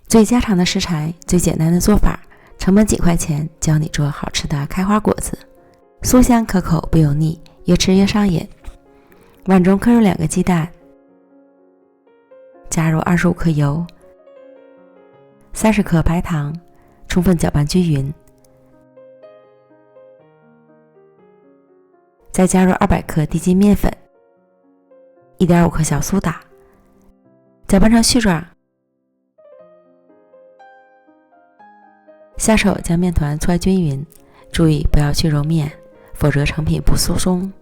最家常的食材，最简单的做法，成本几块钱，教你做好吃的开花果子，酥香可口不油腻，越吃越上瘾。碗中刻入2个鸡蛋，加入25克油，30克白糖，充分搅拌均匀，再加入200克低筋面粉，1.5克小苏打，搅拌成絮状。下手将面团搓均匀，注意不要去揉面，否则成品不酥松。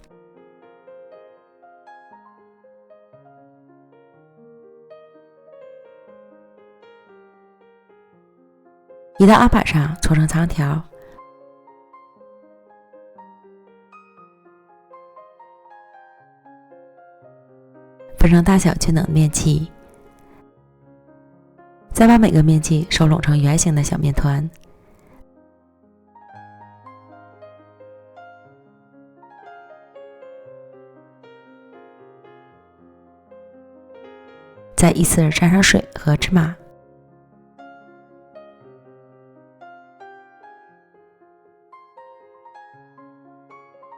移到案板上搓成长条，分成大小均等的面器，再把每个面器收拢成圆形的小面团。再依次沾上水和芝麻，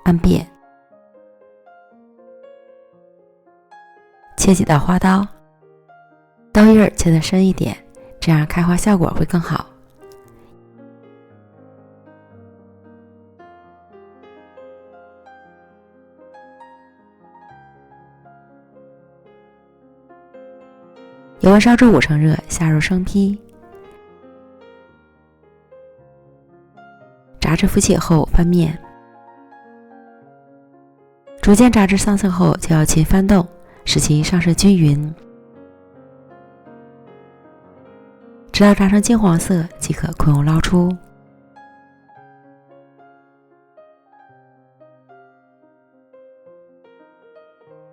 按扁，切几道花刀，刀叶切得深一点，这样开花效果会更好。油温烧至5成热，下入生坯，炸至浮起后翻面，逐渐炸至上色后就要勤翻动，使其上色均匀，直到炸成金黄色即可控油捞出。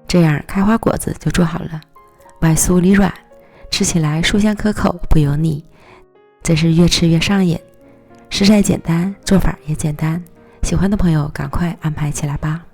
这样开花果子就做好了，外酥里软，吃起来酥香可口不油腻，真是越吃越上瘾。食材简单，做法也简单，喜欢的朋友赶快安排起来吧。